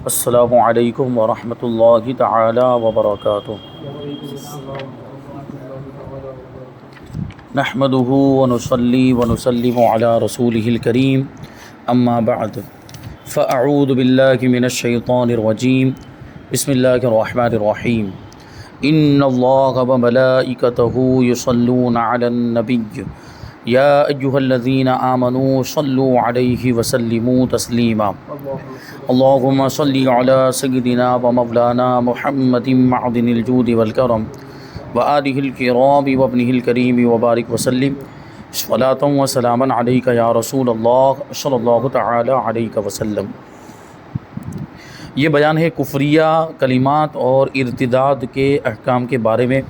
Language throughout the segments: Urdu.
السلام علیکم ورحمۃ اللہ تعالی وبرکاتہ۔ نحمده ونصلي ونسلم على رسوله الكريم اما بعد فاعوذ باللہ من الشیطان الرجیم بسم اللہ الرحمن الرحیم۔ ان اللہ وملائکتہ یصلون علی النبی یا ایہا الذین آمنوا صلوا علیہ وسلموا تسلیما۔ اللہم صلی علی سیدنا ومولانا محمد معدن الجود والکرم وآلہ الکرام وابنہ الکریم وبارک وسلم صلاۃ و سلاما علیک یا رسول اللہ صلی اللہ تعالی علیہ وسلم۔ یہ بیان ہے کفریہ کلمات اور ارتداد کے احکام کے بارے میں۔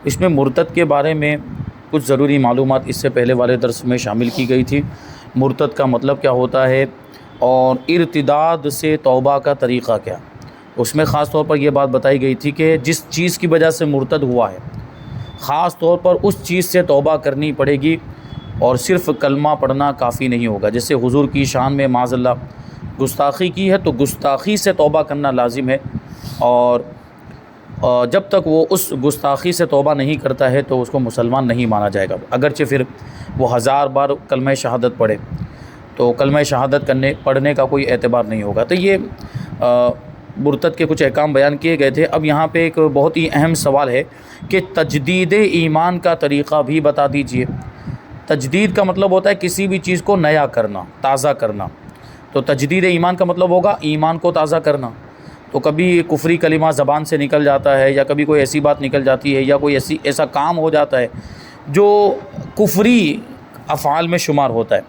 اس میں مرتد کے بارے میں کچھ ضروری معلومات اس سے پہلے والے درس میں شامل کی گئی تھی۔ مرتد کا مطلب کیا ہوتا ہے اور ارتداد سے توبہ کا طریقہ کیا۔ اس میں خاص طور پر یہ بات بتائی گئی تھی کہ جس چیز کی وجہ سے مرتد ہوا ہے خاص طور پر اس چیز سے توبہ کرنی پڑے گی اور صرف کلمہ پڑھنا کافی نہیں ہوگا۔ جیسے حضور کی شان میں معاذ اللہ گستاخی کی ہے تو گستاخی سے توبہ کرنا لازم ہے، اور جب تک وہ اس گستاخی سے توبہ نہیں کرتا ہے تو اس کو مسلمان نہیں مانا جائے گا، اگرچہ پھر وہ 1000 بار کلمہ شہادت پڑھے تو کلمہ شہادت پڑھنے کا کوئی اعتبار نہیں ہوگا۔ تو یہ مرتد کے کچھ احکام بیان کیے گئے تھے۔ اب یہاں پہ ایک بہت ہی اہم سوال ہے کہ تجدید ایمان کا طریقہ بھی بتا دیجئے۔ تجدید کا مطلب ہوتا ہے کسی بھی چیز کو نیا کرنا، تازہ کرنا، تو تجدید ایمان کا مطلب ہوگا ایمان کو تازہ کرنا۔ تو کبھی کفری کلمہ زبان سے نکل جاتا ہے یا کبھی کوئی ایسی بات نکل جاتی ہے یا کوئی ایسا کام ہو جاتا ہے جو کفری افعال میں شمار ہوتا ہے،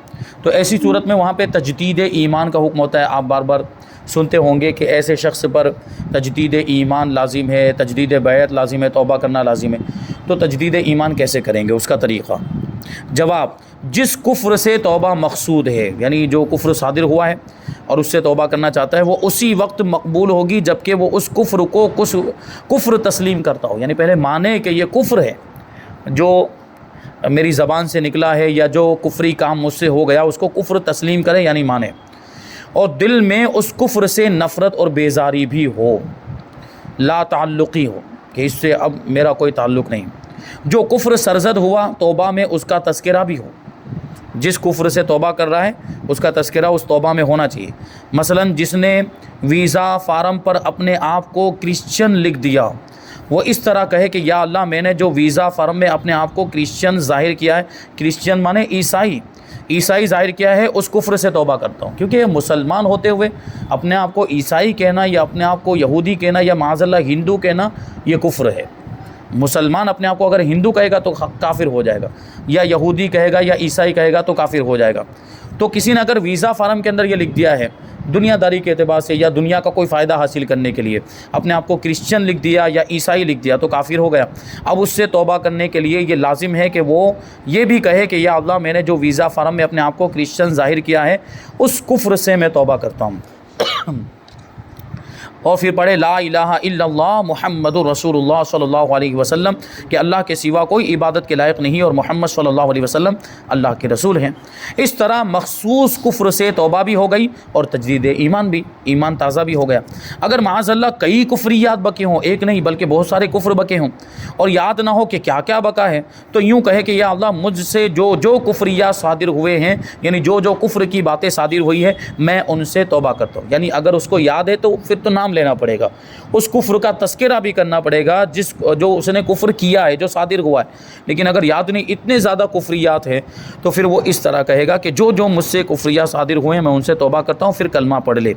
تو ایسی صورت میں وہاں پہ تجدید ایمان کا حکم ہوتا ہے۔ آپ بار بار سنتے ہوں گے کہ ایسے شخص پر تجدید ایمان لازم ہے، تجدید بیعت لازم ہے، توبہ کرنا لازم ہے۔ تو تجدید ایمان کیسے کریں گے، اس کا طریقہ؟ جواب: جس کفر سے توبہ مقصود ہے، یعنی جو کفر صادر ہوا ہے اور اس سے توبہ کرنا چاہتا ہے، وہ اسی وقت مقبول ہوگی جب کہ وہ اس کفر کو کفر تسلیم کرتا ہو، یعنی پہلے مانے کہ یہ کفر ہے جو میری زبان سے نکلا ہے یا جو کفری کام مجھ سے ہو گیا، اس کو کفر تسلیم کرے یعنی مانے، اور دل میں اس کفر سے نفرت اور بیزاری بھی ہو، لا تعلقی ہو کہ اس سے اب میرا کوئی تعلق نہیں۔ جو کفر سرزد ہوا توبہ میں اس کا تذکرہ بھی ہو، جس کفر سے توبہ کر رہا ہے اس کا تذکرہ اس توبہ میں ہونا چاہیے۔ مثلا جس نے ویزا فارم پر اپنے آپ کو کرسچن لکھ دیا، وہ اس طرح کہے کہ یا اللہ میں نے جو ویزا فارم میں اپنے آپ کو کرسچن ظاہر کیا ہے، کرسچن مانے عیسائی ظاہر کیا ہے، اس کفر سے توبہ کرتا ہوں، کیونکہ مسلمان ہوتے ہوئے اپنے آپ کو عیسائی کہنا یا اپنے آپ کو یہودی کہنا یا معاذ اللہ ہندو کہنا یہ کفر ہے۔ مسلمان اپنے آپ کو اگر ہندو کہے گا تو کافر ہو جائے گا، یا یہودی کہے گا یا عیسائی کہے گا تو کافر ہو جائے گا۔ تو کسی نے اگر ویزا فارم کے اندر یہ لکھ دیا ہے دنیا داری کے اعتبار سے یا دنیا کا کوئی فائدہ حاصل کرنے کے لیے، اپنے آپ کو کرسچن لکھ دیا یا عیسائی لکھ دیا تو کافر ہو گیا۔ اب اس سے توبہ کرنے کے لیے یہ لازم ہے کہ وہ یہ بھی کہے کہ یا اللہ میں نے جو ویزا فارم میں اپنے آپ کو کرسچن ظاہر کیا ہے اس کفر سے میں توبہ کرتا ہوں، اور پھر پڑھے لا الہ الا اللہ محمد رسول اللہ صلی اللہ علیہ وسلم، کہ اللہ کے سوا کوئی عبادت کے لائق نہیں اور محمد صلی اللہ علیہ وسلم اللہ کے رسول ہیں۔ اس طرح مخصوص کفر سے توبہ بھی ہو گئی اور تجدید ایمان بھی، ایمان تازہ بھی ہو گیا۔ اگر معاذ اللہ کئی کفریات بکے ہوں، ایک نہیں بلکہ بہت سارے کفر بکے ہوں، اور یاد نہ ہو کہ کیا کیا بکا ہے، تو یوں کہے کہ یا اللہ مجھ سے جو کفریات صادر ہوئے ہیں، یعنی جو کفر کی باتیں صادر ہوئی ہیں میں ان سے توبہ کرتا ہوں۔ یعنی اگر اس کو یاد ہے تو پھر تو نام لینا پڑے گا، اس کفر کا تذکرہ بھی کرنا پڑے گا جو اس نے کفر کیا ہے، جو صادر ہوا ہے۔ لیکن اگر یاد نہیں، اتنے زیادہ کفریات ہیں، تو پھر وہ اس طرح کہے گا کہ جو مجھ سے کفریات صادر ہوئے ہیں میں ان سے توبہ کرتا ہوں، پھر کلمہ پڑھ لے۔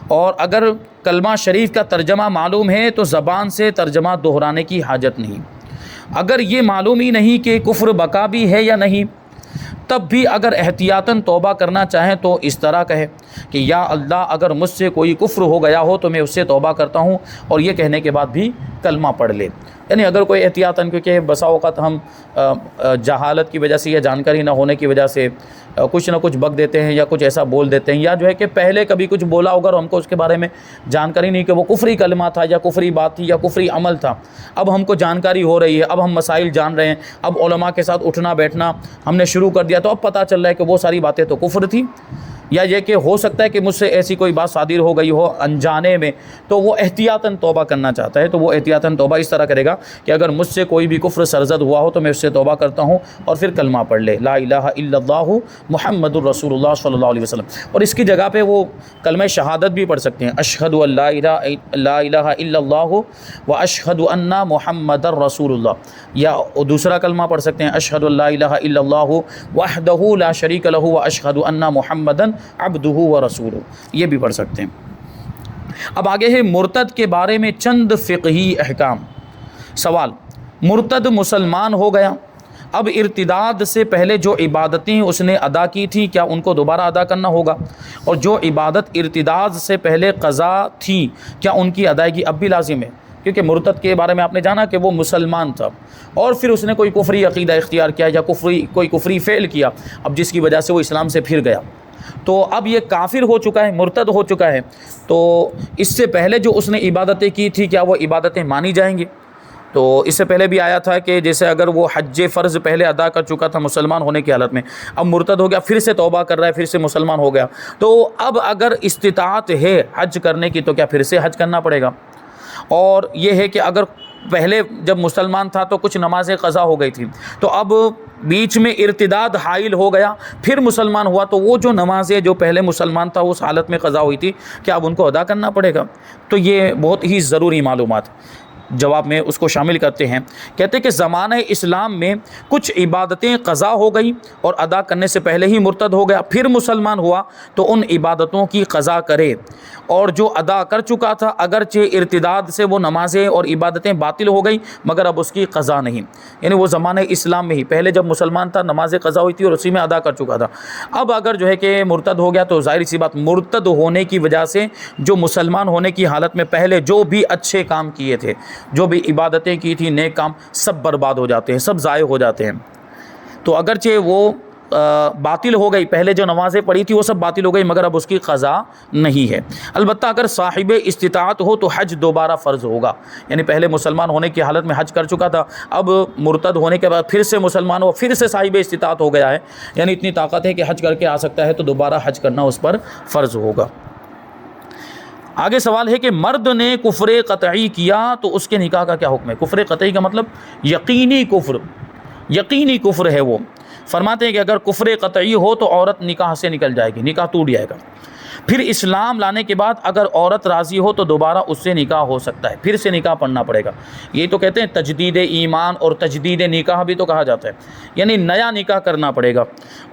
اور اگر کلمہ شریف کا ترجمہ معلوم ہے تو زبان سے ترجمہ دہرانے کی حاجت نہیں۔ اگر یہ معلوم ہی نہیں کہ کفر بقا بھی ہے یا نہیں، تب بھی اگر احتیاطاً توبہ کرنا چاہیں تو اس طرح کہے کہ یا اللہ اگر مجھ سے کوئی کفر ہو گیا ہو تو میں اس سے توبہ کرتا ہوں، اور یہ کہنے کے بعد بھی کلمہ پڑھ لے۔ یعنی اگر کوئی احتیاطاً، کیونکہ بسا اوقات ہم جہالت کی وجہ سے یا جانکاری نہ ہونے کی وجہ سے کچھ نہ کچھ بک دیتے ہیں یا کچھ ایسا بول دیتے ہیں، یا جو ہے کہ پہلے کبھی کچھ بولا ہوگا اور ہم کو اس کے بارے میں جانکاری نہیں کہ وہ کفری کلمہ تھا یا کفری بات تھی یا کفری عمل تھا۔ اب ہم کو جانکاری ہو رہی ہے، اب ہم مسائل جان رہے ہیں، اب علماء کے ساتھ اٹھنا بیٹھنا ہم نے شروع کر دیا، تو اب پتہ چل رہا ہے کہ وہ ساری باتیں تو کفر تھی، یا یہ کہ ہو سکتا ہے کہ مجھ سے ایسی کوئی بات صادر ہو گئی ہو انجانے میں، تو وہ احتیاطاً توبہ کرنا چاہتا ہے، تو وہ احتیاطاً توبہ اس طرح کرے گا کہ اگر مجھ سے کوئی بھی کفر سرزد ہوا ہو تو میں اس سے توبہ کرتا ہوں، اور پھر کلمہ پڑھ لے لا الہ الا اللہ محمد الرسول اللہ صلی اللہ علیہ وسلم، اور اس کی جگہ پہ وہ کلمہ شہادت بھی پڑھ سکتے ہیں، اشہد ان لا الہ الا اللہ و اشہد ان محمد الرسول اللہ، یا دوسرا کلمہ پڑھ سکتے ہیں اشہد ان لا الہ الا اللہ وحدہ لا شریک لہ و اشہد ان محمدا عبدہ و رسولہ، یہ بھی پڑھ سکتے ہیں۔ اب آگے ہے مرتد کے بارے میں چند فقہی احکام۔ سوال: مرتد مسلمان ہو گیا، اب ارتداد سے پہلے جو عبادتیں اس نے ادا کی تھیں کیا ان کو دوبارہ ادا کرنا ہوگا؟ اور جو عبادت ارتداد سے پہلے قضا تھی کیا ان کی ادائیگی اب بھی لازم ہے؟ کیونکہ مرتد کے بارے میں آپ نے جانا کہ وہ مسلمان تھا اور پھر اس نے کوئی کفری عقیدہ اختیار کیا یا کوئی کفری فعل کیا، اب جس کی وجہ سے وہ اسلام سے پھر گیا، تو اب یہ کافر ہو چکا ہے، مرتد ہو چکا ہے، تو اس سے پہلے جو اس نے عبادتیں کی تھی کیا وہ عبادتیں مانی جائیں گی؟ تو اس سے پہلے بھی آیا تھا کہ جیسے اگر وہ حج فرض پہلے ادا کر چکا تھا مسلمان ہونے کی حالت میں، اب مرتد ہو گیا، پھر سے توبہ کر رہا ہے، پھر سے مسلمان ہو گیا، تو اب اگر استطاعت ہے حج کرنے کی تو کیا پھر سے حج کرنا پڑے گا؟ اور یہ ہے کہ اگر پہلے جب مسلمان تھا تو کچھ نمازیں قضا ہو گئی تھی، تو اب بیچ میں ارتداد حائل ہو گیا، پھر مسلمان ہوا، تو وہ جو نمازیں جو پہلے مسلمان تھا اس حالت میں قضا ہوئی تھی کیا اب ان کو ادا کرنا پڑے گا؟ تو یہ بہت ہی ضروری معلومات جواب میں اس کو شامل کرتے ہیں۔ کہتے ہیں کہ زمانہ اسلام میں کچھ عبادتیں قضا ہو گئی اور ادا کرنے سے پہلے ہی مرتد ہو گیا، پھر مسلمان ہوا تو ان عبادتوں کی قضا کرے، اور جو ادا کر چکا تھا اگرچہ ارتداد سے وہ نمازیں اور عبادتیں باطل ہو گئی مگر اب اس کی قضا نہیں، یعنی وہ زمانہ اسلام میں ہی پہلے جب مسلمان تھا نمازیں قضا ہوئی تھی اور اسی میں ادا کر چکا تھا، اب اگر جو ہے کہ مرتد ہو گیا تو ظاہر سی بات مرتد ہونے کی وجہ سے جو مسلمان ہونے کی حالت میں پہلے جو بھی اچھے کام کیے تھے، جو بھی عبادتیں کی تھی، نیک کام، سب برباد ہو جاتے ہیں، سب ضائع ہو جاتے ہیں۔ تو اگرچہ وہ باطل ہو گئی، پہلے جو نمازیں پڑھی تھی وہ سب باطل ہو گئی مگر اب اس کی قضا نہیں ہے۔ البتہ اگر صاحب استطاعت ہو تو حج دوبارہ فرض ہوگا، یعنی پہلے مسلمان ہونے کی حالت میں حج کر چکا تھا، اب مرتد ہونے کے بعد پھر سے مسلمان ہو، پھر سے صاحب استطاعت ہو گیا ہے، یعنی اتنی طاقت ہے کہ حج کر کے آ سکتا ہے، تو دوبارہ حج کرنا اس پر فرض ہوگا۔ آگے سوال ہے کہ مرد نے کفر قطعی کیا تو اس کے نکاح کا کیا حکم ہے؟ کفر قطعی کا مطلب یقینی کفر ہے۔ وہ فرماتے ہیں کہ اگر کفر قطعی ہو تو عورت نکاح سے نکل جائے گی، نکاح ٹوٹ جائے گا، پھر اسلام لانے کے بعد اگر عورت راضی ہو تو دوبارہ اس سے نکاح ہو سکتا ہے، پھر سے نکاح پڑھنا پڑے گا۔ یہ تو کہتے ہیں تجدید ایمان اور تجدید نکاح بھی تو کہا جاتا ہے، یعنی نیا نکاح کرنا پڑے گا،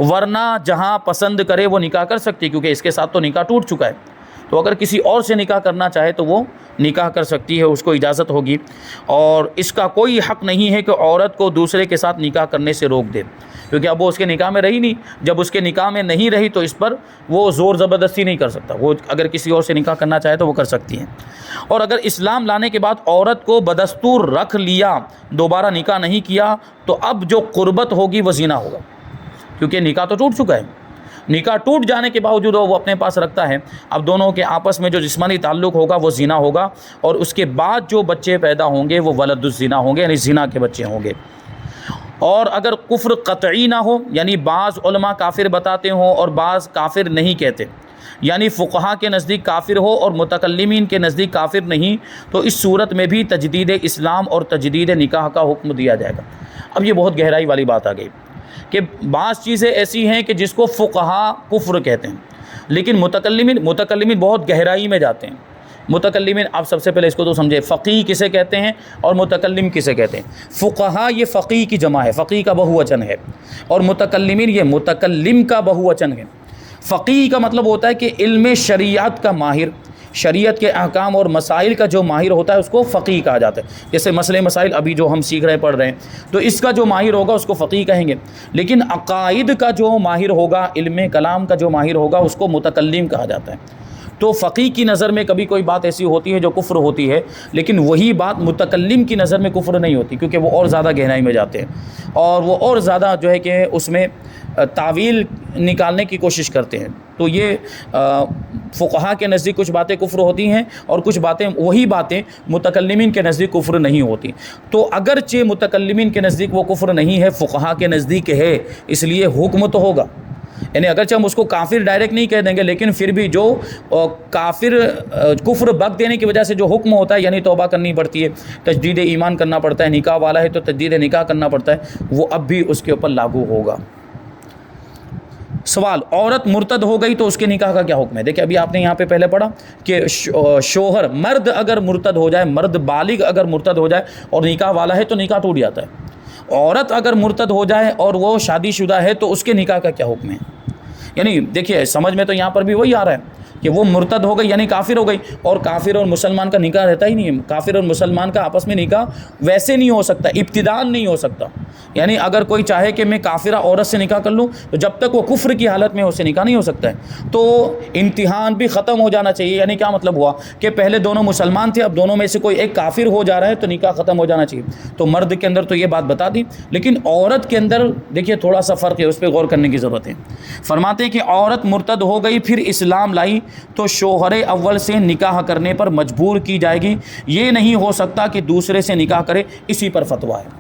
ورنہ جہاں پسند کرے وہ نکاح کر سکتی ہے، کیونکہ اس کے ساتھ تو نکاح ٹوٹ چکا ہے، تو اگر کسی اور سے نکاح کرنا چاہے تو وہ نکاح کر سکتی ہے، اس کو اجازت ہوگی، اور اس کا کوئی حق نہیں ہے کہ عورت کو دوسرے کے ساتھ نکاح کرنے سے روک دے، کیونکہ اب وہ اس کے نکاح میں رہی نہیں، جب اس کے نکاح میں نہیں رہی تو اس پر وہ زور زبردستی نہیں کر سکتا، وہ اگر کسی اور سے نکاح کرنا چاہے تو وہ کر سکتی ہیں۔ اور اگر اسلام لانے کے بعد عورت کو بدستور رکھ لیا، دوبارہ نکاح نہیں کیا، تو اب جو قربت ہوگی وہ زنا ہوگا، کیونکہ نکاح تو ٹوٹ چکا ہے، نکاح ٹوٹ جانے کے باوجود وہ اپنے پاس رکھتا ہے، اب دونوں کے آپس میں جو جسمانی تعلق ہوگا وہ زنا ہوگا، اور اس کے بعد جو بچے پیدا ہوں گے وہ ولد الزنا ہوں گے، یعنی زنا کے بچے ہوں گے۔ اور اگر کفر قطعی نہ ہو، یعنی بعض علماء کافر بتاتے ہوں اور بعض کافر نہیں کہتے، یعنی فقہا کے نزدیک کافر ہو اور متکلمین کے نزدیک کافر نہیں، تو اس صورت میں بھی تجدید اسلام اور تجدید نکاح کا حکم دیا جائے گا۔ اب یہ بہت گہرائی والی بات آ گئی کہ بعض چیزیں ایسی ہیں کہ جس کو فقہا کفر کہتے ہیں، لیکن متکلمین بہت گہرائی میں جاتے ہیں۔ متکلمین، آپ سب سے پہلے اس کو تو سمجھے، فقیہ کسے کہتے ہیں اور متکلم کسے کہتے ہیں؟ فقہا یہ فقیہ کی جمع ہے، فقیہ کا بہووچن ہے، اور متکلمین یہ متکلم کا بہووچن ہے۔ فقیہ کا مطلب ہوتا ہے کہ علم شریعت کا ماہر، شریعت کے احکام اور مسائل کا جو ماہر ہوتا ہے اس کو فقیہ کہا جاتا ہے۔ جیسے مسئلے مسائل ابھی جو ہم سیکھ رہے پڑھ رہے ہیں، تو اس کا جو ماہر ہوگا اس کو فقیہ کہیں گے، لیکن عقائد کا جو ماہر ہوگا، علم کلام کا جو ماہر ہوگا اس کو متکلم کہا جاتا ہے۔ تو فقیہ کی نظر میں کبھی کوئی بات ایسی ہوتی ہے جو کفر ہوتی ہے، لیکن وہی بات متکلم کی نظر میں کفر نہیں ہوتی، کیونکہ وہ اور زیادہ گہرائی میں جاتے ہیں اور وہ اور زیادہ جو ہے کہ اس میں تعویل نکالنے کی کوشش کرتے ہیں۔ تو یہ فقہا کے نزدیک کچھ باتیں کفر ہوتی ہیں اور کچھ باتیں، وہی باتیں متکلمین کے نزدیک کفر نہیں ہوتی۔ تو اگرچہ متکلمین کے نزدیک وہ کفر نہیں ہے، فقہا کے نزدیک ہے، اس لیے حکم تو ہوگا، یعنی اگرچہ ہم اس کو کافر ڈائریکٹ نہیں کہہ دیں گے، لیکن پھر بھی جو کافر کفر بک دینے کی وجہ سے جو حکم ہوتا ہے، یعنی توبہ کرنی پڑتی ہے، تجدید ایمان کرنا پڑتا ہے، نکاح والا ہے تو تجدید نکاح کرنا پڑتا ہے، وہ اب بھی اس کے اوپر لاگو ہوگا۔ سوال، عورت مرتد ہو گئی تو اس کے نکاح کا کیا حکم ہے؟ دیکھیں ابھی آپ نے یہاں پہ پہلے پڑھا کہ شوہر مرد اگر مرتد ہو جائے، مرد بالغ اگر مرتد ہو جائے اور نکاح والا ہے تو نکاح ٹوٹ جاتا ہے۔ عورت اگر مرتد ہو جائے اور وہ شادی شدہ ہے تو اس کے نکاح کا کیا حکم ہے؟ یعنی دیکھیے سمجھ میں تو یہاں پر بھی وہی آ رہا ہے کہ وہ مرتد ہو گئی یعنی کافر ہو گئی، اور کافر اور مسلمان کا نکاح رہتا ہی نہیں ہے۔ کافر اور مسلمان کا آپس میں نکاح ویسے نہیں ہو سکتا، ابتداءً نہیں ہو سکتا۔ یعنی اگر کوئی چاہے کہ میں کافرہ عورت سے نکاح کر لوں تو جب تک وہ کفر کی حالت میں اسے نکاح نہیں ہو سکتا ہے۔ تو امتحان بھی ختم ہو جانا چاہیے، یعنی کیا مطلب ہوا کہ پہلے دونوں مسلمان تھے، اب دونوں میں سے کوئی ایک کافر ہو جا رہا ہے تو نکاح ختم ہو جانا چاہیے۔ تو مرد کے اندر تو یہ بات بتا دی، لیکن عورت کے اندر دیکھیے تھوڑا سا فرق ہے، اس پہ غور کرنے کی ضرورت ہے۔ فرماتے ہیں کہ عورت مرتد ہو گئی پھر اسلام لائی تو شوہر اول سے نکاح کرنے پر مجبور کی جائے گی، یہ نہیں ہو سکتا کہ دوسرے سے نکاح کرے، اسی پر فتویٰ ہے۔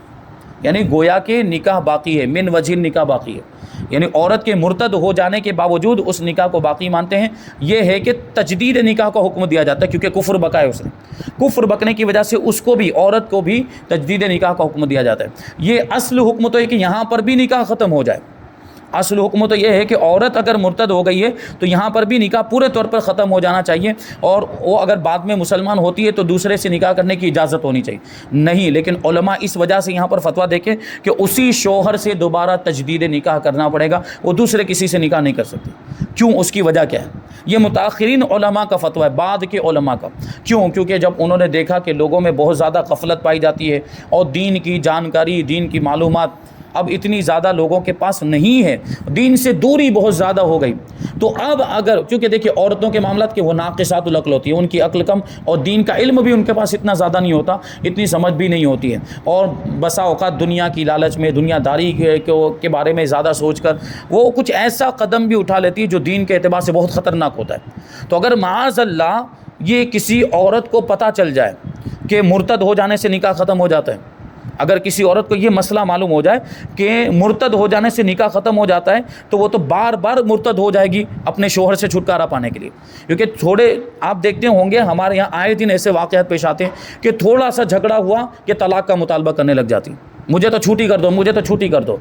یعنی گویا کہ نکاح باقی ہے، من وجہ نکاح باقی ہے، یعنی عورت کے مرتد ہو جانے کے باوجود اس نکاح کو باقی مانتے ہیں۔ یہ ہے کہ تجدید نکاح کو حکم دیا جاتا ہے، کیونکہ کفر بکا ہے اس نے، کفر بکنے کی وجہ سے اس کو بھی، عورت کو بھی تجدید نکاح کا حکم دیا جاتا ہے۔ یہ اصل حکم تو ہے کہ یہاں پر بھی نکاح ختم ہو جائے، اصل حکم تو یہ ہے کہ عورت اگر مرتد ہو گئی ہے تو یہاں پر بھی نکاح پورے طور پر ختم ہو جانا چاہیے، اور وہ اگر بعد میں مسلمان ہوتی ہے تو دوسرے سے نکاح کرنے کی اجازت ہونی چاہیے نہیں۔ لیکن علماء اس وجہ سے یہاں پر فتویٰ دیکھیں کہ اسی شوہر سے دوبارہ تجدید نکاح کرنا پڑے گا، وہ دوسرے کسی سے نکاح نہیں کر سکتی۔ کیوں؟ اس کی وجہ کیا ہے؟ یہ متاخرین علماء کا فتویٰ ہے، بعد کے علماء کا۔ کیوں؟ کیونکہ جب انہوں نے دیکھا کہ لوگوں میں بہت زیادہ غفلت پائی جاتی ہے اور دین کی جانکاری، دین کی معلومات اب اتنی زیادہ لوگوں کے پاس نہیں ہے، دین سے دوری بہت زیادہ ہو گئی، تو اب اگر کیونکہ دیکھیں عورتوں کے معاملات کہ وہ ناقصات العقل ہوتی ہے، ان کی عقل کم اور دین کا علم بھی ان کے پاس اتنا زیادہ نہیں ہوتا، اتنی سمجھ بھی نہیں ہوتی ہے، اور بسا اوقات دنیا کی لالچ میں، دنیا داری کے بارے میں زیادہ سوچ کر وہ کچھ ایسا قدم بھی اٹھا لیتی ہے جو دین کے اعتبار سے بہت خطرناک ہوتا ہے۔ تو اگر معاذ اللہ یہ کسی عورت کو پتہ چل جائے کہ مرتد ہو جانے سے نکاح ختم ہو جاتا ہے، اگر کسی عورت کو یہ مسئلہ معلوم ہو جائے کہ مرتد ہو جانے سے نکاح ختم ہو جاتا ہے، تو وہ تو بار بار مرتد ہو جائے گی اپنے شوہر سے چھٹکارا پانے کے لیے۔ کیونکہ تھوڑے آپ دیکھتے ہوں گے ہمارے یہاں آئے دن ایسے واقعات پیش آتے ہیں کہ تھوڑا سا جھگڑا ہوا کہ طلاق کا مطالبہ کرنے لگ جاتی، مجھے تو چھوٹی کر دو، مجھے تو چھوٹی کر دو۔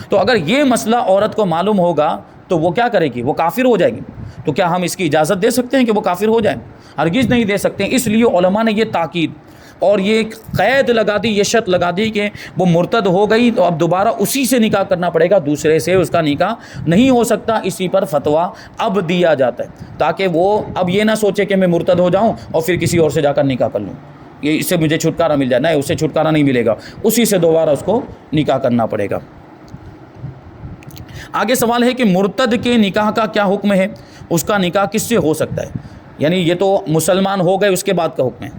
تو اگر یہ مسئلہ عورت کو معلوم ہوگا تو وہ کیا کرے گی؟ وہ کافر ہو جائے گی۔ تو کیا ہم اس کی اجازت دے سکتے ہیں کہ وہ کافر ہو جائیں؟ ہرگز نہیں دے سکتے ہیں۔ اس لیے علماء نے یہ تاکید اور یہ قید لگا دی، یہ شرط لگا دی کہ وہ مرتد ہو گئی تو اب دوبارہ اسی سے نکاح کرنا پڑے گا، دوسرے سے اس کا نکاح نہیں ہو سکتا۔ اسی پر فتویٰ اب دیا جاتا ہے تاکہ وہ اب یہ نہ سوچے کہ میں مرتد ہو جاؤں اور پھر کسی اور سے جا کر نکاح کر لوں، یہ اس سے مجھے چھٹکارا مل جائے، نہیں، اس سے چھٹکارا نہیں ملے گا، اسی سے دوبارہ اس کو نکاح کرنا پڑے گا۔ آگے سوال ہے کہ مرتد کے نکاح کا کیا حکم ہے؟ اس کا نکاح کس سے ہو سکتا ہے؟ یعنی یہ تو مسلمان ہو گئے اس کے بعد کا حکم ہے،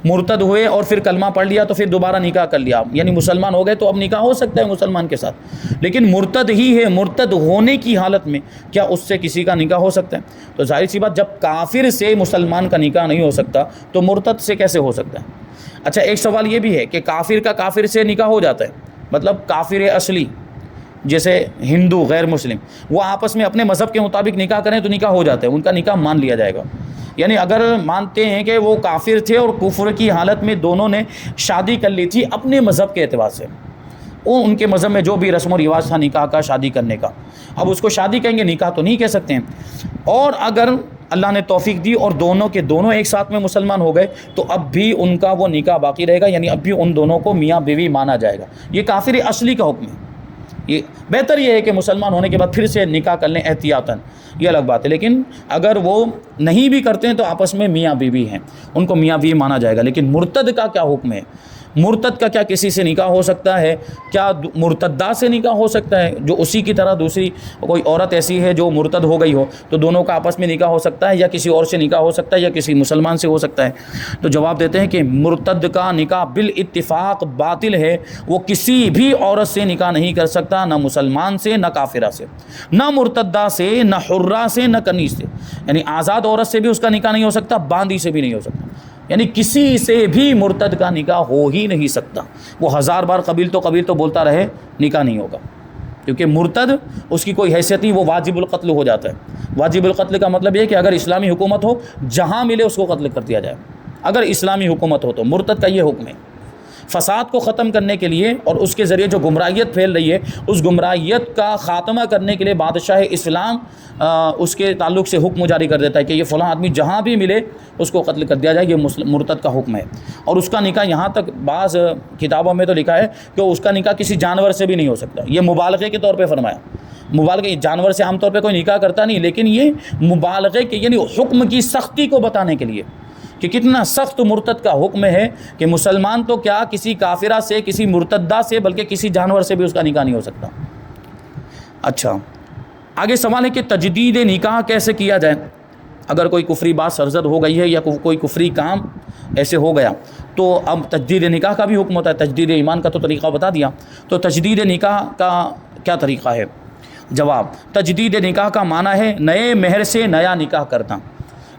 مرتد ہوئے اور پھر کلمہ پڑھ لیا تو پھر دوبارہ نکاح کر لیا، یعنی مسلمان ہو گئے تو اب نکاح ہو سکتا ہے مسلمان کے ساتھ، لیکن مرتد ہی ہے، مرتد ہونے کی حالت میں کیا اس سے کسی کا نکاح ہو سکتا ہے؟ تو ظاہر سی بات، جب کافر سے مسلمان کا نکاح نہیں ہو سکتا تو مرتد سے کیسے ہو سکتا ہے؟ اچھا، ایک سوال یہ بھی ہے کہ کافر کا کافر سے نکاح ہو جاتا ہے، مطلب کافر اصلی جیسے ہندو غیر مسلم، وہ آپس میں اپنے مذہب کے مطابق نکاح کریں تو نکاح ہو جاتا ہے، ان کا نکاح مان لیا جائے گا۔ یعنی اگر مانتے ہیں کہ وہ کافر تھے اور کفر کی حالت میں دونوں نے شادی کر لی تھی اپنے مذہب کے اعتبار سے، وہ ان کے مذہب میں جو بھی رسم و رواج تھا نکاح کا، شادی کرنے کا، اب اس کو شادی کہیں گے، نکاح تو نہیں کہہ سکتے ہیں۔ اور اگر اللہ نے توفیق دی اور دونوں کے دونوں ایک ساتھ میں مسلمان ہو گئے تو اب بھی ان کا وہ نکاح باقی رہے گا، یعنی اب بھی ان دونوں کو میاں بیوی مانا جائے گا۔ یہ کافر اصلی کا حکم ہے۔ یہ بہتر یہ ہے کہ مسلمان ہونے کے بعد پھر سے نکاح کر لیں احتیاطاً، یہ الگ بات ہے، لیکن اگر وہ نہیں بھی کرتے ہیں تو آپس میں میاں بیوی ہیں، ان کو میاں بیوی مانا جائے گا۔ لیکن مرتد کا کیا حکم ہے؟ مرتد کا کیا کسی سے نکاح ہو سکتا ہے؟ کیا مرتدہ سے نکاح ہو سکتا ہے؟ جو اسی کی طرح دوسری کوئی عورت ایسی ہے جو مرتد ہو گئی ہو تو دونوں کا آپس میں نکاح ہو سکتا ہے، یا کسی اور سے نکاح ہو سکتا ہے، یا کسی مسلمان سے ہو سکتا ہے؟ تو جواب دیتے ہیں کہ مرتد کا نکاح بالاتفاق باطل ہے، وہ کسی بھی عورت سے نکاح نہیں کر سکتا، نہ مسلمان سے، نہ کافرہ سے، نہ مرتدہ سے، نہ حرہ سے، نہ کنیز سے، یعنی آزاد عورت سے بھی اس کا نکاح نہیں ہو سکتا، باندی سے بھی نہیں ہو سکتا، یعنی کسی سے بھی مرتد کا نکاح ہو ہی نہیں سکتا۔ وہ ہزار بار قبیل تو بولتا رہے، نکاح نہیں ہوگا۔ کیونکہ مرتد اس کی کوئی حیثیت نہیں، وہ واجب القتل ہو جاتا ہے۔ واجب القتل کا مطلب یہ ہے کہ اگر اسلامی حکومت ہو، جہاں ملے اس کو قتل کر دیا جائے، اگر اسلامی حکومت ہو تو۔ مرتد کا یہ حکم ہے۔ فساد کو ختم کرنے کے لیے اور اس کے ذریعے جو گمراہیت پھیل رہی ہے، اس گمراہیت کا خاتمہ کرنے کے لیے بادشاہ اسلام اس کے تعلق سے حکم جاری کر دیتا ہے کہ یہ فلاں آدمی جہاں بھی ملے اس کو قتل کر دیا جائے، یہ مرتد کا حکم ہے۔ اور اس کا نکاح، یہاں تک بعض کتابوں میں تو لکھا ہے کہ اس کا نکاح کسی جانور سے بھی نہیں ہو سکتا، یہ مبالغے کے طور پہ فرمایا۔ مبالغے، جانور سے عام طور پہ کوئی نکاح کرتا نہیں، لیکن یہ مبالغے کے یعنی حکم کی سختی کو بتانے کے لیے کہ کتنا سخت مرتد کا حکم ہے کہ مسلمان تو کیا کسی کافرہ سے، کسی مرتدہ سے، بلکہ کسی جانور سے بھی اس کا نکاح نہیں ہو سکتا۔ اچھا، آگے سوال ہے کہ تجدید نکاح کیسے کیا جائے؟ اگر کوئی کفری بات سرزد ہو گئی ہے یا کوئی کفری کام ایسے ہو گیا تو اب تجدید نکاح کا بھی حکم ہوتا ہے۔ تجدید ایمان کا تو طریقہ بتا دیا، تو تجدید نکاح کا کیا طریقہ ہے؟ جواب، تجدید نکاح کا معنی ہے نئے مہر سے نیا نکاح کرنا۔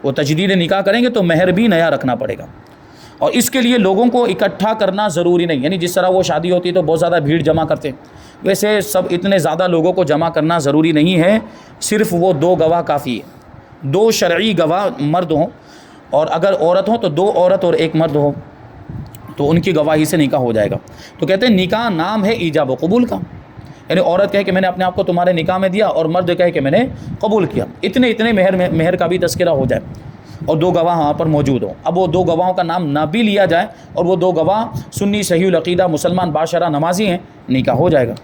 وہ تجدید نکاح کریں گے تو مہر بھی نیا رکھنا پڑے گا، اور اس کے لیے لوگوں کو اکٹھا کرنا ضروری نہیں، یعنی جس طرح وہ شادی ہوتی تو بہت زیادہ بھیڑ جمع کرتے، ویسے سب اتنے زیادہ لوگوں کو جمع کرنا ضروری نہیں ہے، صرف وہ 2 گواہ کافی ہے، 2 شرعی گواہ مرد ہوں، اور اگر عورت ہوں تو 2 عورت اور 1 مرد ہو، تو ان کی گواہی سے نکاح ہو جائے گا۔ تو کہتے ہیں نکاح نام ہے ایجاب و قبول کا، یعنی عورت کہے کہ میں نے اپنے آپ کو تمہارے نکاح میں دیا، اور مرد کہے کہ میں نے قبول کیا، اتنے مہر کا بھی تذکرہ ہو جائے اور 2 گواہ وہاں پر موجود ہوں۔ اب وہ 2 گواہوں کا نام نہ بھی لیا جائے اور وہ 2 گواہ سنی صحیح العقیدہ مسلمان باشرہ نمازی ہیں، نکاح ہو جائے گا۔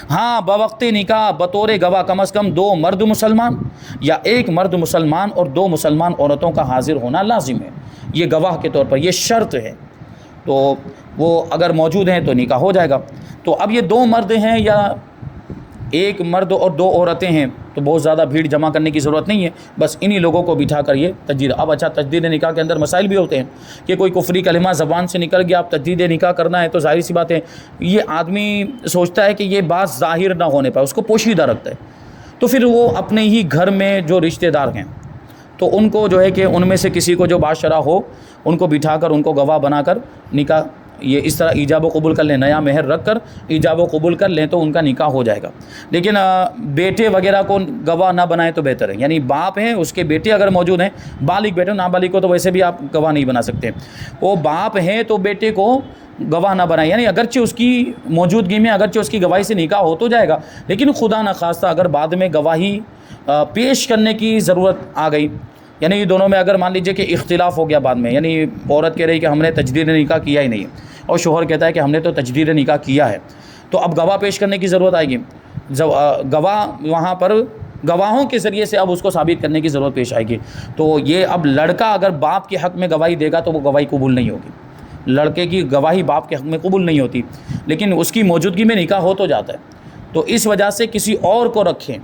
ہاں، بوقت نکاح بطور گواہ کم از کم 2 مرد مسلمان یا 1 مرد مسلمان اور 2 مسلمان عورتوں کا حاضر ہونا لازم ہے، یہ گواہ کے طور پر یہ شرط ہے، تو وہ اگر موجود ہیں تو نکاح ہو جائے گا۔ تو اب یہ 2 مرد ہیں یا 1 مرد اور 2 عورتیں ہیں تو بہت زیادہ بھیڑ جمع کرنے کی ضرورت نہیں ہے، بس انہی لوگوں کو بٹھا کر یہ تجدید۔ اب اچھا، تجدید نکاح کے اندر مسائل بھی ہوتے ہیں کہ کوئی کفری کلمہ زبان سے نکل گیا، اب تجدید نکاح کرنا ہے تو ظاہر سی بات ہے یہ آدمی سوچتا ہے کہ یہ بات ظاہر نہ ہونے پائے، اس کو پوشیدہ رکھتا ہے، تو پھر وہ اپنے ہی گھر میں جو رشتہ دار ہیں تو ان کو جو ہے کہ ان میں سے کسی کو جو باشرہ ہو ان کو بٹھا کر ان کو گواہ بنا کر نکاح یہ اس طرح ایجاب و قبول کر لیں، نیا مہر رکھ کر ایجاب و قبول کر لیں تو ان کا نکاح ہو جائے گا۔ لیکن بیٹے وغیرہ کو گواہ نہ بنائیں تو بہتر ہے، یعنی باپ ہیں، اس کے بیٹے اگر موجود ہیں، بالغ بیٹے، نابالغ کو تو ویسے بھی آپ گواہ نہیں بنا سکتے، وہ باپ ہیں تو بیٹے کو گواہ نہ بنائیں، یعنی اگرچہ اس کی موجودگی میں، اگرچہ اس کی گواہی سے نکاح ہو تو جائے گا، لیکن خدا نخواستہ اگر بعد میں گواہی پیش کرنے کی ضرورت آ گئی، یعنی یہ دونوں میں اگر مان لیجئے کہ اختلاف ہو گیا بعد میں، یعنی عورت کہہ رہی کہ ہم نے تجدید نکاح کیا ہی نہیں اور شوہر کہتا ہے کہ ہم نے تو تجدید نکاح کیا ہے، تو اب گواہ پیش کرنے کی ضرورت آئے گی، گواہ وہاں پر گواہوں کے ذریعے سے اب اس کو ثابت کرنے کی ضرورت پیش آئے گی۔ تو یہ اب لڑکا اگر باپ کے حق میں گواہی دے گا تو وہ گواہی قبول نہیں ہوگی، لڑکے کی گواہی باپ کے حق میں قبول نہیں ہوتی، لیکن اس کی موجودگی میں نکاح ہو تو جاتا ہے۔ تو اس وجہ سے کسی اور کو رکھیں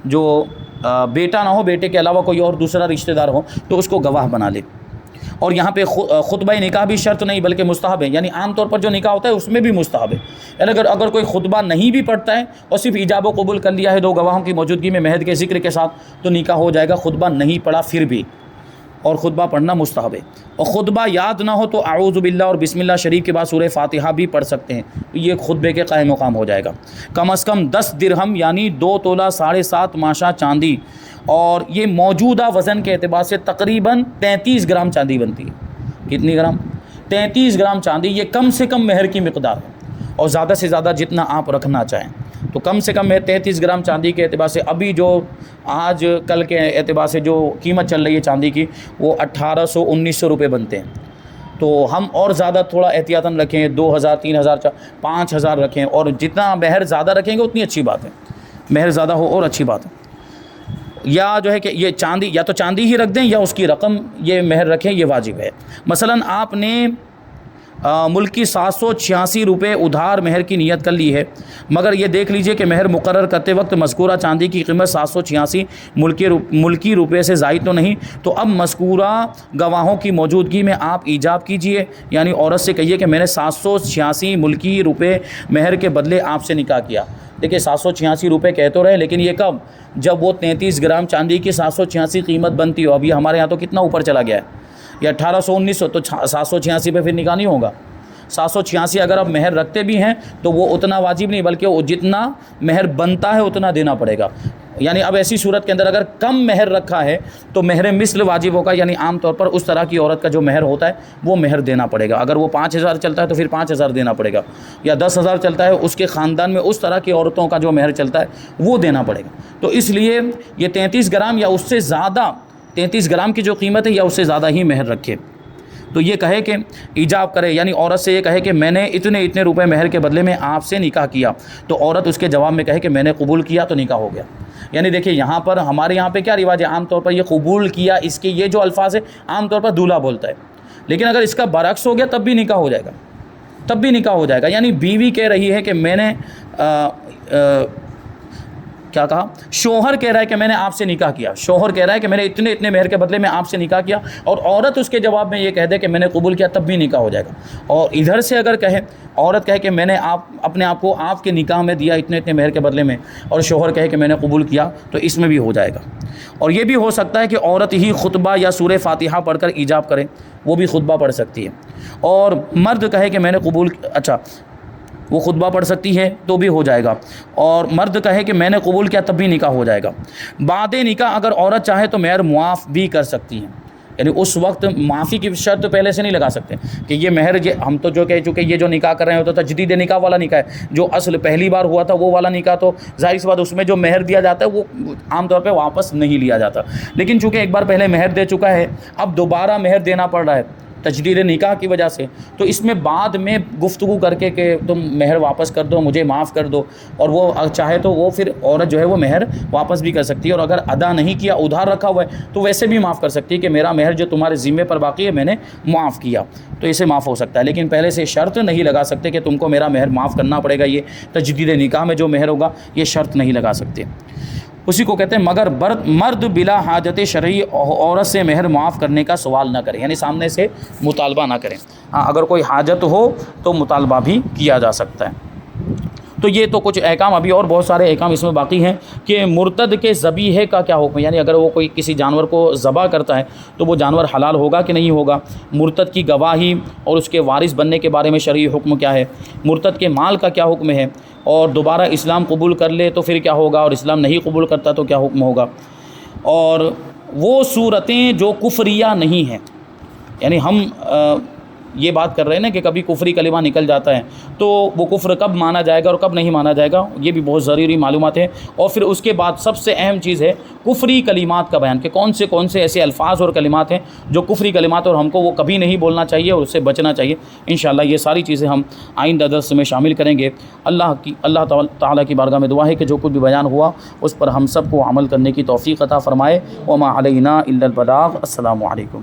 جو بیٹا نہ ہو، بیٹے کے علاوہ کوئی اور دوسرا رشتہ دار ہو تو اس کو گواہ بنا لے۔ اور یہاں پہ خطبہ نکاح بھی شرط نہیں بلکہ مستحب ہے، یعنی عام طور پر جو نکاح ہوتا ہے اس میں بھی مستحب ہے، یعنی اگر کوئی خطبہ نہیں بھی پڑھتا ہے اور صرف ایجاب و قبول کر لیا ہے 2 گواہوں کی موجودگی میں مہد کے ذکر کے ساتھ تو نکاح ہو جائے گا، خطبہ نہیں پڑھا پھر بھی، اور خطبہ پڑھنا مستحب ہے۔ اور خطبہ یاد نہ ہو تو اعوذ باللہ اور بسم اللہ شریف کے بعد سورہ فاتحہ بھی پڑھ سکتے ہیں، یہ خطبے کے قائم مقام ہو جائے گا۔ کم از کم 10 درہم یعنی 2 تولہ 7.5 ماشا چاندی، اور یہ موجودہ وزن کے اعتبار سے تقریباً 33 گرام چاندی بنتی ہے۔ کتنی گرام؟ 33 گرام چاندی، یہ کم سے کم مہر کی مقدار ہے، اور زیادہ سے زیادہ جتنا آپ رکھنا چاہیں تو کم سے کم 33 گرام چاندی کے اعتبار سے ابھی جو آج کل کے اعتبار سے جو قیمت چل رہی ہے چاندی کی وہ 1800-1900 روپے بنتے ہیں، تو ہم اور زیادہ تھوڑا احتیاطاً رکھیں، 2000 3000 5000 رکھیں، اور جتنا مہر زیادہ رکھیں گے اتنی اچھی بات ہے، مہر زیادہ ہو اور اچھی بات ہے۔ یا جو ہے کہ یہ چاندی یا تو چاندی ہی رکھ دیں یا اس کی رقم یہ مہر رکھیں، یہ واجب ہے۔ مثلا آپ نے ملکی 786 روپے ادھار مہر کی نیت کر لی ہے، مگر یہ دیکھ لیجئے کہ مہر مقرر کرتے وقت مذکورہ چاندی کی قیمت 786 ملکی روپے سے زائد تو نہیں، تو اب مذکورہ گواہوں کی موجودگی میں آپ ایجاب کیجئے، یعنی عورت سے کہیے کہ میں نے 786 ملکی روپے مہر کے بدلے آپ سے نکاح کیا۔ دیکھیں 786 روپے کہہ تو رہے، لیکن یہ کب؟ جب وہ 33 گرام چاندی کی 786 قیمت بنتی ہو۔ اب یہ ہمارے یہاں تو کتنا اوپر چلا گیا ہے، یہ 1800 1900، تو 786 پہ پھر نکاح نہیں ہوگا، 786 اگر آپ مہر رکھتے بھی ہیں تو وہ اتنا واجب نہیں، بلکہ وہ جتنا مہر بنتا ہے اتنا دینا پڑے گا۔ یعنی اب ایسی صورت کے اندر اگر کم مہر رکھا ہے تو مہر مثل واجب ہوگا، یعنی عام طور پر اس طرح کی عورت کا جو مہر ہوتا ہے وہ مہر دینا پڑے گا۔ اگر وہ 5000 چلتا ہے تو پھر 5000 دینا پڑے گا، یا 10000 چلتا ہے اس کے خاندان میں اس طرح کی عورتوں کا جو مہر چلتا ہے وہ دینا پڑے گا۔ تو اس لیے یہ 33 گرام یا اس سے زیادہ، 33 گرام کی جو قیمت ہے یا اس سے زیادہ ہی مہر رکھے۔ تو یہ کہے کہ ایجاب کرے، یعنی عورت سے یہ کہے کہ میں نے اتنے روپے مہر کے بدلے میں آپ سے نکاح کیا، تو عورت اس کے جواب میں کہے کہ میں نے قبول کیا، تو نکاح ہو گیا۔ یعنی دیکھیے یہاں پر ہمارے یہاں پہ کیا رواج ہے، عام طور پر یہ قبول کیا، اس کے یہ جو الفاظ ہے عام طور پر دولہا بولتا ہے، لیکن اگر اس کا برعکس ہو گیا تب بھی نکاح ہو جائے گا، تب بھی نکاح ہو جائے گا۔ یعنی بیوی کہہ رہی ہے کہ میں نے کیا کہا، شوہر کہہ رہا ہے کہ میں نے آپ سے نکاح کیا، شوہر کہہ رہا ہے کہ میں نے اتنے مہر کے بدلے میں آپ سے نکاح کیا، اور عورت اس کے جواب میں یہ کہہ دے کہ میں نے قبول کیا، تب بھی نکاح ہو جائے گا۔ اور ادھر سے اگر کہے، عورت کہے کہ میں نے اپنے آپ کو آپ کے نکاح میں دیا اتنے مہر کے بدلے میں، اور شوہر کہے کہ میں نے قبول کیا، تو اس میں بھی ہو جائے گا۔ اور یہ بھی ہو سکتا ہے کہ عورت ہی خطبہ یا سورہ فاتحہ پڑھ کر ایجاب کرے، وہ بھی خطبہ پڑھ سکتی ہے۔ اور مرد کہے کہ میں نے قبول، اچھا وہ خطبہ پڑھ سکتی ہے تو بھی ہو جائے گا، اور مرد کہے کہ میں نے قبول کیا تب بھی نکاح ہو جائے گا۔ بعد نکاح اگر عورت چاہے تو مہر معاف بھی کر سکتی ہیں، یعنی اس وقت معافی کی شرط پہلے سے نہیں لگا سکتے کہ یہ مہر ہم تو جو کہہ چکے یہ جو نکاح کر رہے ہیں تو تجدید نکاح والا نکاح ہے، جو اصل پہلی بار ہوا تھا وہ والا نکاح تو ظاہر سی بات اس میں جو مہر دیا جاتا ہے وہ عام طور پہ واپس نہیں لیا جاتا، لیکن چونکہ ایک بار پہلے مہر دے چکا ہے اب دوبارہ مہر دینا پڑ رہا ہے تجدید نکاح کی وجہ سے، تو اس میں بعد میں گفتگو کر کے کہ تم مہر واپس کر دو، مجھے معاف کر دو، اور وہ چاہے تو وہ پھر عورت جو ہے وہ مہر واپس بھی کر سکتی ہے، اور اگر ادا نہیں کیا ادھار رکھا ہوا ہے تو ویسے بھی معاف کر سکتی ہے کہ میرا مہر جو تمہارے ذمے پر باقی ہے میں نے معاف کیا، تو اسے معاف ہو سکتا ہے۔ لیکن پہلے سے شرط نہیں لگا سکتے کہ تم کو میرا مہر معاف کرنا پڑے گا، یہ تجدید نکاح میں جو مہر ہوگا یہ شرط نہیں لگا سکتے، اسی کو کہتے ہیں۔ مگر مرد بلا حاجت شرعی عورت سے مہر معاف کرنے کا سوال نہ کرے، یعنی سامنے سے مطالبہ نہ کریں، ہاں اگر کوئی حاجت ہو تو مطالبہ بھی کیا جا سکتا ہے۔ تو یہ تو کچھ احکام، ابھی اور بہت سارے احکام اس میں باقی ہیں کہ مرتد کے ذبیحے کا کیا حکم ہے، یعنی اگر وہ کوئی کسی جانور کو ذبح کرتا ہے تو وہ جانور حلال ہوگا کہ نہیں ہوگا، مرتد کی گواہی اور اس کے وارث بننے کے بارے میں شرعی حکم کیا ہے، مرتد کے مال کا کیا حکم ہے، اور دوبارہ اسلام قبول کر لے تو پھر کیا ہوگا، اور اسلام نہیں قبول کرتا تو کیا حکم ہوگا، اور وہ صورتیں جو کفریہ نہیں ہیں، یعنی ہم یہ بات کر رہے ہیں نا کہ کبھی کفری کلمہ نکل جاتا ہے تو وہ کفر کب مانا جائے گا اور کب نہیں مانا جائے گا، یہ بھی بہت ضروری معلومات ہیں۔ اور پھر اس کے بعد سب سے اہم چیز ہے کفری کلمات کا بیان، کہ کون سے ایسے الفاظ اور کلمات ہیں جو کفری کلمات اور ہم کو وہ کبھی نہیں بولنا چاہیے اور اس سے بچنا چاہیے۔ انشاءاللہ یہ ساری چیزیں ہم آئندہ درس میں شامل کریں گے۔ اللہ تعالیٰ کی بارگاہ میں دعا ہے کہ جو کچھ بھی بیان ہوا اس پر ہم سب کو عمل کرنے کی توفیق عطا فرمائے۔ وما علینا الا البلاغ۔ السلام علیکم۔